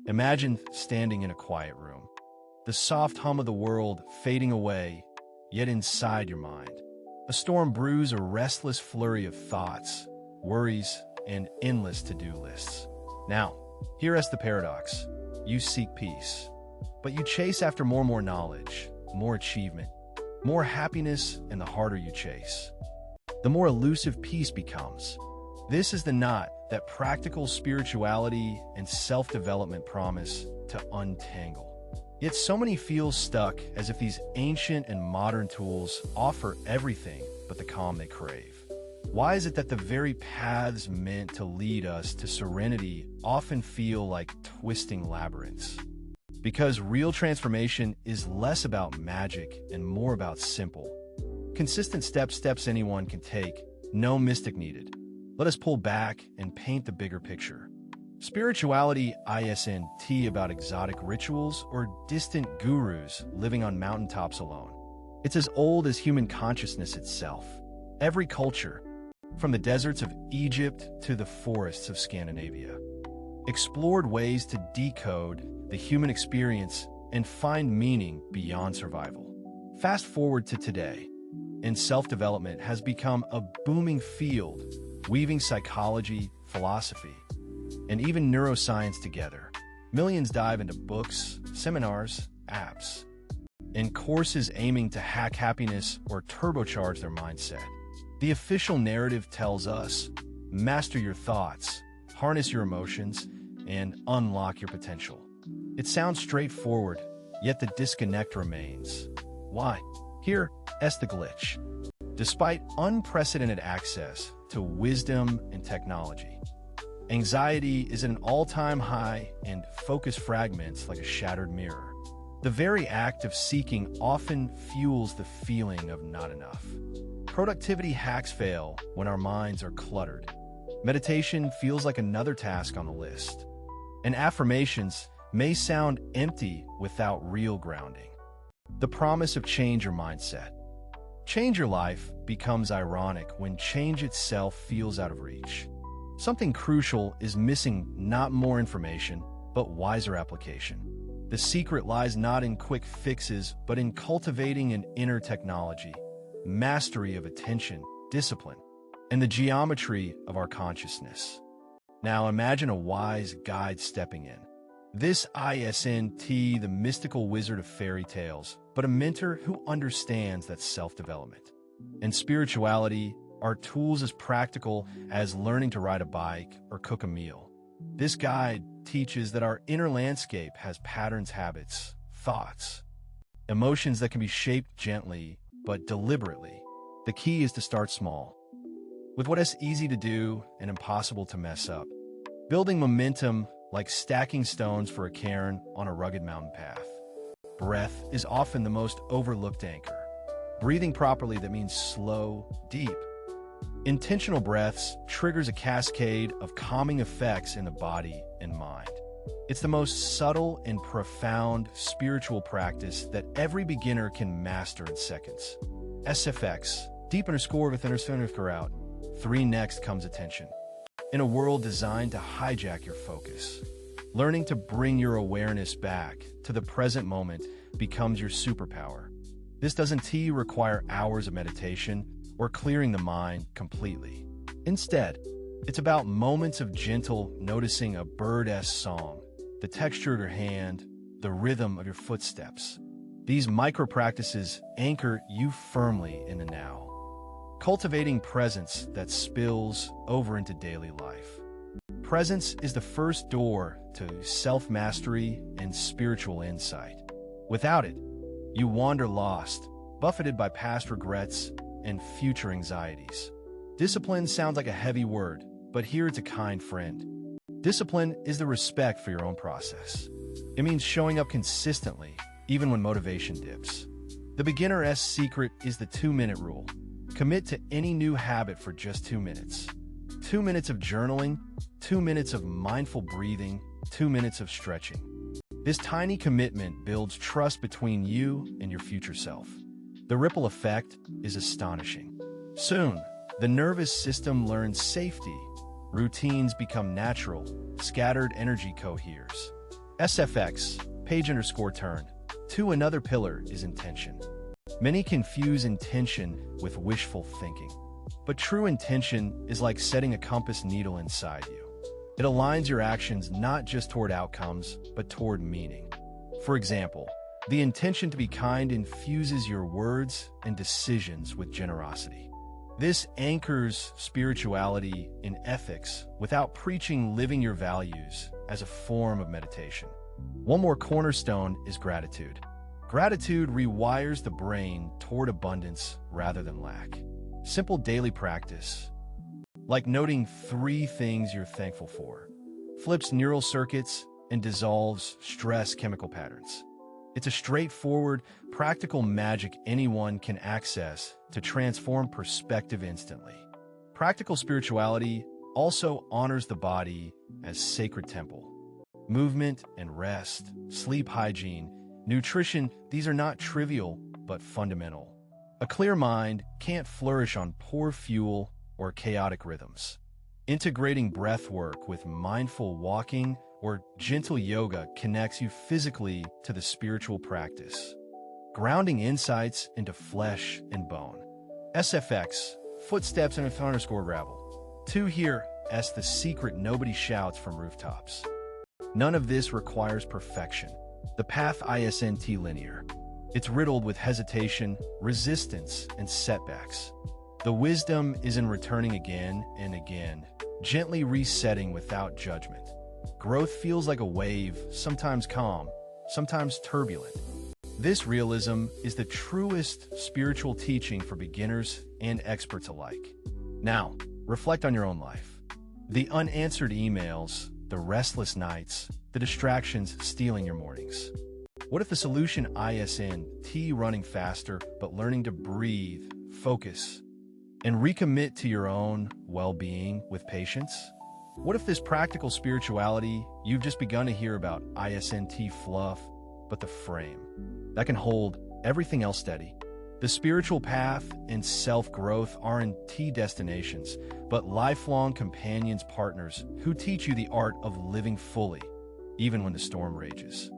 Imagine standing in a quiet room, the soft hum of the world fading away, yet inside your mind, a storm brews a restless flurry of thoughts, worries, and endless to-do lists. Now, here is the paradox. You seek peace, but you chase after more knowledge, more achievement, more happiness, and the harder you chase, the more elusive peace becomes. This is the knot that practical spirituality and self-development promise to untangle. Yet so many feel stuck, as if these ancient and modern tools offer everything but the calm they crave. Why is it that the very paths meant to lead us to serenity often feel like twisting labyrinths? Because real transformation is less about magic and more about simple, consistent steps anyone can take, no mystic needed. Let us pull back and paint the bigger picture. Spirituality isn't about exotic rituals or distant gurus living on mountaintops alone. It's as old as human consciousness itself. Every culture, from the deserts of Egypt to the forests of Scandinavia, explored ways to decode the human experience and find meaning beyond survival. Fast forward to today, and self-development has become a booming field, weaving psychology, philosophy, and even neuroscience together. Millions dive into books, seminars, apps, and courses aiming to hack happiness or turbocharge their mindset. The official narrative tells us, master your thoughts, harness your emotions, and unlock your potential. It sounds straightforward, yet the disconnect remains. Why? Here is the glitch. Despite unprecedented access to wisdom and technology, anxiety is at an all-time high and focus fragments like a shattered mirror. The very act of seeking often fuels the feeling of not enough. Productivity hacks fail when our minds are cluttered. Meditation feels like another task on the list. And affirmations may sound empty without real grounding. The promise of change your mindset. Change your life becomes ironic when change itself feels out of reach. Something crucial is missing, not more information, but wiser application. The secret lies not in quick fixes, but in cultivating an inner technology, mastery of attention, discipline, and the geometry of our consciousness. Now imagine a wise guide stepping in. This isn't the mystical wizard of fairy tales, but a mentor who understands that self-development and spirituality are tools as practical as learning to ride a bike or cook a meal. This guide teaches that our inner landscape has patterns, habits, thoughts, emotions that can be shaped gently but deliberately. The key is to start small, with what is easy to do and impossible to mess up. Building momentum like stacking stones for a cairn on a rugged mountain path. Breath is often the most overlooked anchor. Breathing properly, that means slow, deep. Intentional breaths triggers a cascade of calming effects in the body and mind. It's the most subtle and profound spiritual practice that every beginner can master in seconds. SFX, deep underscore with underscore out. 3 next comes attention. In a world designed to hijack your focus, learning to bring your awareness back to the present moment becomes your superpower. This doesn't require hours of meditation or clearing the mind completely. Instead, it's about moments of gentle noticing a bird's song, the texture of your hand, the rhythm of your footsteps. These micro-practices anchor you firmly in the now, cultivating presence that spills over into daily life. Presence is the first door to self-mastery and spiritual insight. Without it, you wander lost, buffeted by past regrets and future anxieties. Discipline sounds like a heavy word, but here it's a kind friend. Discipline is the respect for your own process. It means showing up consistently, even when motivation dips. The beginner's secret is the 2-minute rule. Commit to any new habit for just 2 minutes. 2 minutes of journaling, 2 minutes of mindful breathing, 2 minutes of stretching. This tiny commitment builds trust between you and your future self. The ripple effect is astonishing. Soon, the nervous system learns safety, routines become natural, scattered energy coheres. SFX, page_turn. 2. Another pillar is intention. Many confuse intention with wishful thinking. But true intention is like setting a compass needle inside you. It aligns your actions not just toward outcomes, but toward meaning. For example, the intention to be kind infuses your words and decisions with generosity. This anchors spirituality in ethics without preaching living your values as a form of meditation. One more cornerstone is gratitude. Gratitude rewires the brain toward abundance rather than lack. Simple daily practice, like noting 3 things you're thankful for, flips neural circuits and dissolves stress chemical patterns. It's a straightforward, practical magic anyone can access to transform perspective instantly. Practical spirituality also honors the body as sacred temple. Movement and rest, sleep hygiene, nutrition, these are not trivial but fundamental. A clear mind can't flourish on poor fuel or chaotic rhythms. Integrating breath work with mindful walking or gentle yoga connects you physically to the spiritual practice, grounding insights into flesh and bone. SFX, footsteps and _gravel. 2. Here, S the secret nobody shouts from rooftops. None of this requires perfection. The path isn't linear. It's riddled with hesitation, resistance, and setbacks. The wisdom is in returning again and again, gently resetting without judgment. Growth feels like a wave, sometimes calm, sometimes turbulent. This realism is the truest spiritual teaching for beginners and experts alike. Now, reflect on your own life. The unanswered emails, the restless nights, the distractions stealing your mornings. What if the solution isn't running faster, but learning to breathe, focus, and recommit to your own well-being with patience? What if this practical spirituality you've just begun to hear about isn't fluff, but the frame that can hold everything else steady? The spiritual path and self-growth aren't destinations, but lifelong companions, partners who teach you the art of living fully, even when the storm rages.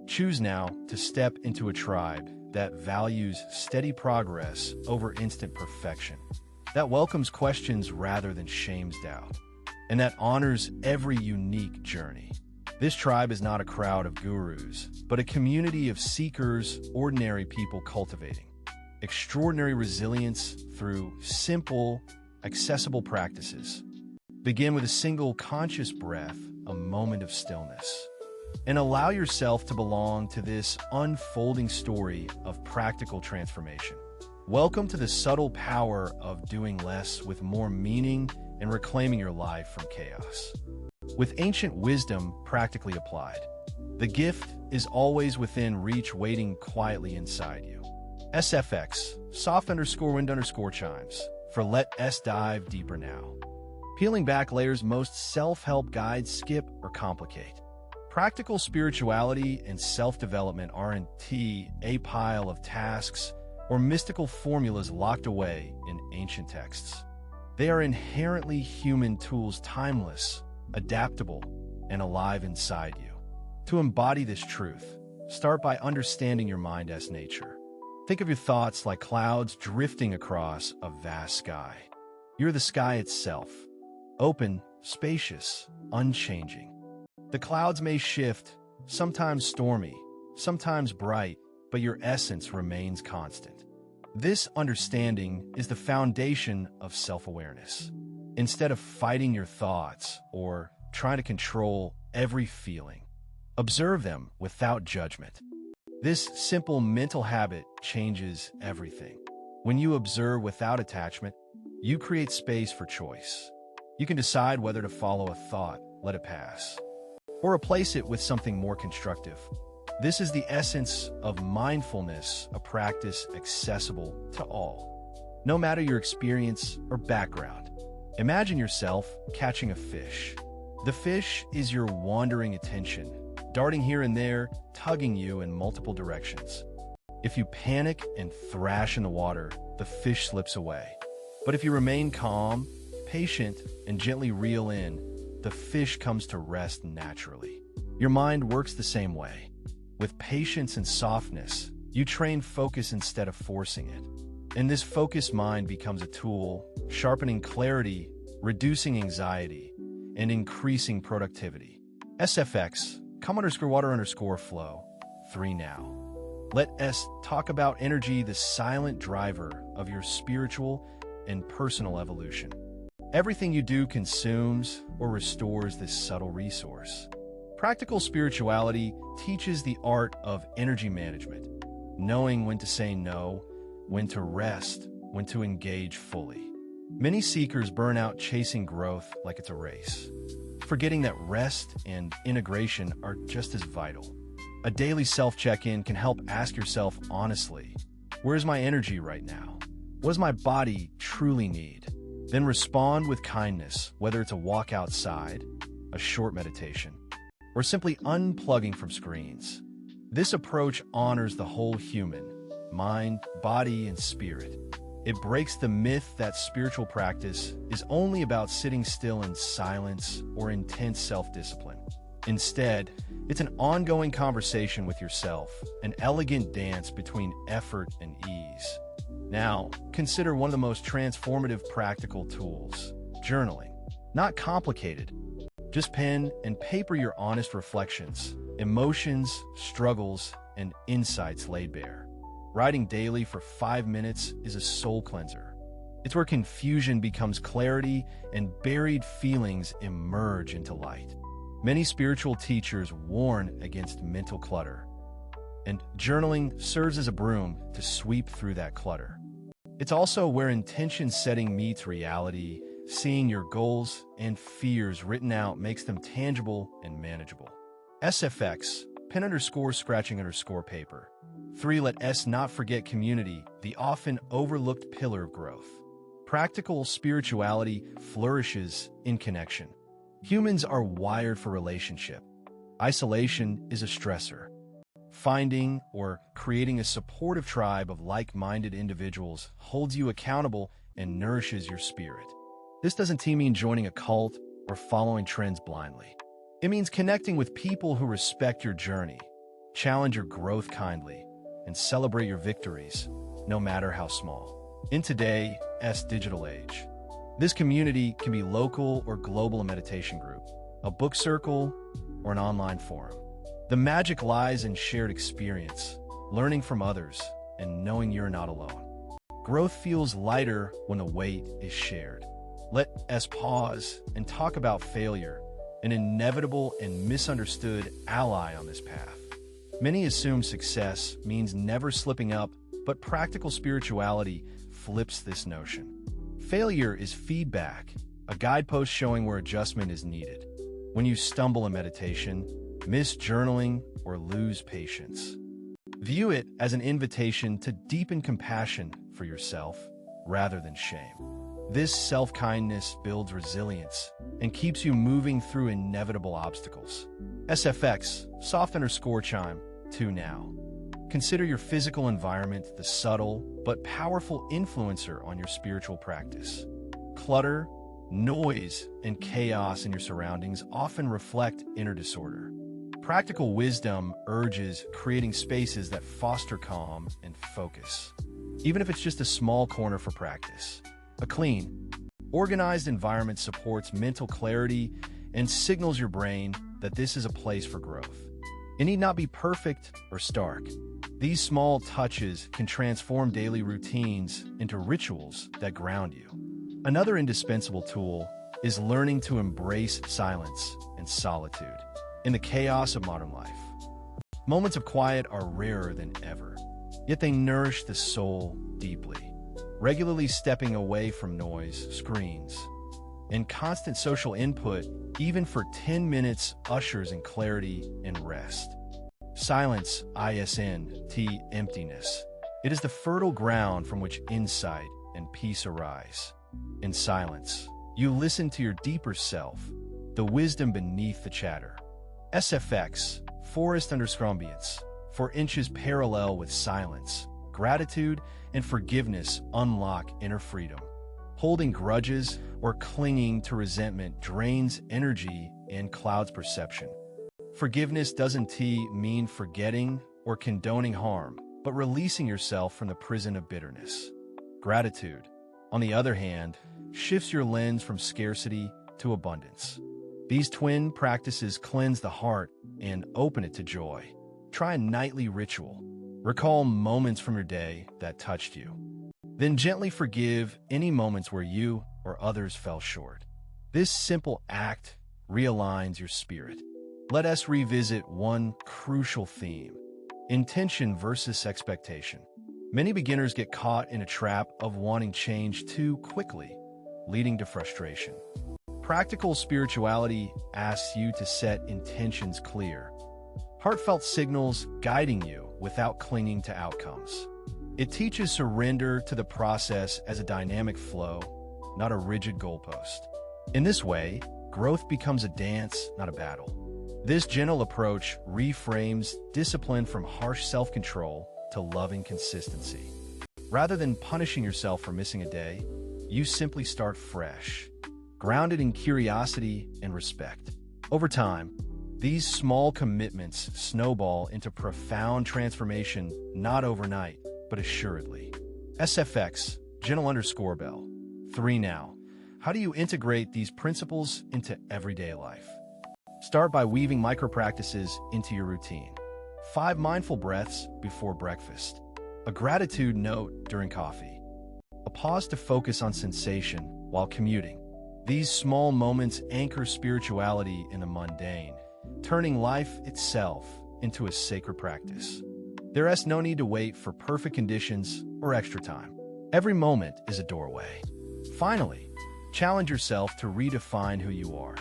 Choose now to step into a tribe that values steady progress over instant perfection, that welcomes questions rather than shames doubt, and that honors every unique journey. This tribe is not a crowd of gurus, but a community of seekers, ordinary people cultivating extraordinary resilience through simple, accessible practices. Begin with a single conscious breath, a moment of stillness, and allow yourself to belong to this unfolding story of practical transformation. Welcome to the subtle power of doing less with more meaning and reclaiming your life from chaos. With ancient wisdom practically applied, the gift is always within reach, waiting quietly inside you. SFX, soft_wind_chimes, for let us dive deeper now. Peeling back layers most self-help guides skip or complicate. Practical spirituality and self-development aren't a pile of tasks or mystical formulas locked away in ancient texts. They are inherently human tools, timeless, adaptable, and alive inside you. To embody this truth, start by understanding your mind as nature. Think of your thoughts like clouds drifting across a vast sky. You're the sky itself, open, spacious, unchanging. The clouds may shift, sometimes stormy, sometimes bright, but your essence remains constant. This understanding is the foundation of self-awareness. Instead of fighting your thoughts or trying to control every feeling, observe them without judgment. This simple mental habit changes everything. When you observe without attachment, you create space for choice. You can decide whether to follow a thought, let it pass, or replace it with something more constructive. This is the essence of mindfulness, a practice accessible to all, no matter your experience or background. Imagine yourself catching a fish. The fish is your wandering attention, darting here and there, tugging you in multiple directions. If you panic and thrash in the water, the fish slips away. But if you remain calm, patient, and gently reel in, the fish comes to rest naturally. Your mind works the same way. With patience and softness, you train focus instead of forcing it. And this focused mind becomes a tool, sharpening clarity, reducing anxiety, and increasing productivity. SFX, come_water_flow, 3 now. Let S talk about energy, the silent driver of your spiritual and personal evolution. Everything you do consumes or restores this subtle resource. Practical spirituality teaches the art of energy management, knowing when to say no, when to rest, when to engage fully. Many seekers burn out chasing growth like it's a race, forgetting that rest and integration are just as vital. A daily self-check-in can help ask yourself honestly, where's my energy right now? What does my body truly need? Then respond with kindness, whether it's a walk outside, a short meditation, or simply unplugging from screens. This approach honors the whole human, mind, body, and spirit. It breaks the myth that spiritual practice is only about sitting still in silence or intense self-discipline. Instead, it's an ongoing conversation with yourself, an elegant dance between effort and ease. Now, consider one of the most transformative practical tools, journaling. Not complicated. Just pen and paper your honest reflections, emotions, struggles, and insights laid bare. Writing daily for 5 minutes is a soul cleanser. It's where confusion becomes clarity and buried feelings emerge into light. Many spiritual teachers warn against mental clutter, and journaling serves as a broom to sweep through that clutter. It's also where intention setting meets reality, seeing your goals and fears written out makes them tangible and manageable. SFX, pen_scratching_paper. 3. Let S not forget community, the often overlooked pillar of growth. Practical spirituality flourishes in connection. Humans are wired for relationship. Isolation is a stressor. Finding or creating a supportive tribe of like-minded individuals holds you accountable and nourishes your spirit. This doesn't mean joining a cult or following trends blindly. It means connecting with people who respect your journey, challenge your growth kindly, and celebrate your victories, no matter how small. In today's digital age, this community can be local or global, a meditation group, a book circle, or an online forum. The magic lies in shared experience, learning from others, and knowing you're not alone. Growth feels lighter when the weight is shared. Let us pause and talk about failure, an inevitable and misunderstood ally on this path. Many assume success means never slipping up, but practical spirituality flips this notion. Failure is feedback, a guidepost showing where adjustment is needed. When you stumble in meditation, miss journaling, or lose patience, view it as an invitation to deepen compassion for yourself rather than shame. This self-kindness builds resilience and keeps you moving through inevitable obstacles. SFX, soft_chime, 2 now. Consider your physical environment the subtle but powerful influencer on your spiritual practice. Clutter, noise, and chaos in your surroundings often reflect inner disorder. Practical wisdom urges creating spaces that foster calm and focus, even if it's just a small corner for practice. A clean, organized environment supports mental clarity and signals your brain that this is a place for growth. It need not be perfect or stark. These small touches can transform daily routines into rituals that ground you. Another indispensable tool is learning to embrace silence and solitude in the chaos of modern life. Moments of quiet are rarer than ever, yet they nourish the soul deeply. Regularly stepping away from noise, screens, and constant social input, even for 10 minutes, ushers in clarity and rest. Silence, emptiness. It is the fertile ground from which insight and peace arise. In silence, you listen to your deeper self, the wisdom beneath the chatter. SFX, forest_ambience, 4 inches parallel with silence. Gratitude and forgiveness unlock inner freedom. Holding grudges or clinging to resentment drains energy and clouds perception. Forgiveness doesn't mean forgetting or condoning harm, but releasing yourself from the prison of bitterness. Gratitude, on the other hand, shifts your lens from scarcity to abundance. These twin practices cleanse the heart and open it to joy. Try a nightly ritual. Recall moments from your day that touched you. Then gently forgive any moments where you or others fell short. This simple act realigns your spirit. Let us revisit one crucial theme: intention versus expectation. Many beginners get caught in a trap of wanting change too quickly, leading to frustration. Practical spirituality asks you to set intentions clear, heartfelt signals guiding you without clinging to outcomes. It teaches surrender to the process as a dynamic flow, not a rigid goalpost. In this way, growth becomes a dance, not a battle. This gentle approach reframes discipline from harsh self-control to loving consistency. Rather than punishing yourself for missing a day, you simply start fresh, grounded in curiosity and respect. Over time, these small commitments snowball into profound transformation, not overnight, but assuredly. SFX, gentle_bell. 3 now. How do you integrate these principles into everyday life? Start by weaving micro-practices into your routine. 5 mindful breaths before breakfast. A gratitude note during coffee. A pause to focus on sensation while commuting. These small moments anchor spirituality in the mundane, turning life itself into a sacred practice. There is no need to wait for perfect conditions or extra time. Every moment is a doorway. Finally, challenge yourself to redefine who you are.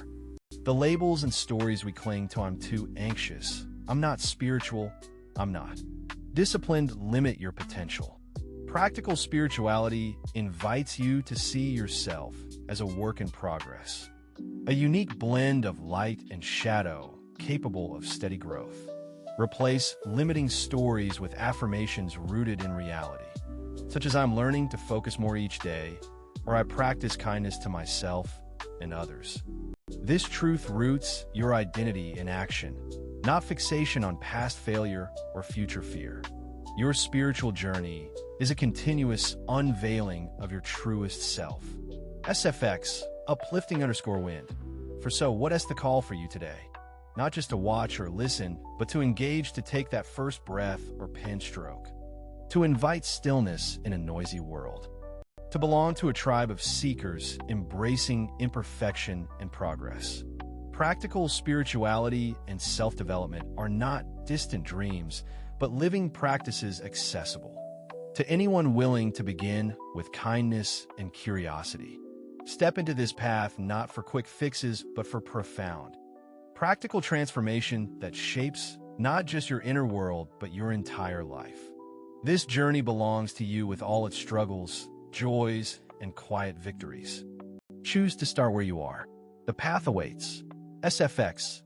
The labels and stories we cling to: I'm too anxious, I'm not spiritual, I'm not disciplined, limit your potential. Practical spirituality invites you to see yourself as a work in progress, a unique blend of light and shadow capable of steady growth. Replace limiting stories with affirmations rooted in reality, such as I'm learning to focus more each day, or I practice kindness to myself and others. This truth roots your identity in action, not fixation on past failure or future fear. Your spiritual journey is a continuous unveiling of your truest self. SFX, uplifting_wind. For so, what is the call for you today? Not just to watch or listen, but to engage, to take that first breath or pen stroke, to invite stillness in a noisy world, to belong to a tribe of seekers embracing imperfection and progress. Practical spirituality and self-development are not distant dreams, but living practices accessible to anyone willing to begin with kindness and curiosity. Step into this path not for quick fixes, but for profound, practical transformation that shapes not just your inner world, but your entire life. This journey belongs to you with all its struggles, joys, and quiet victories. Choose to start where you are. The path awaits. SFX.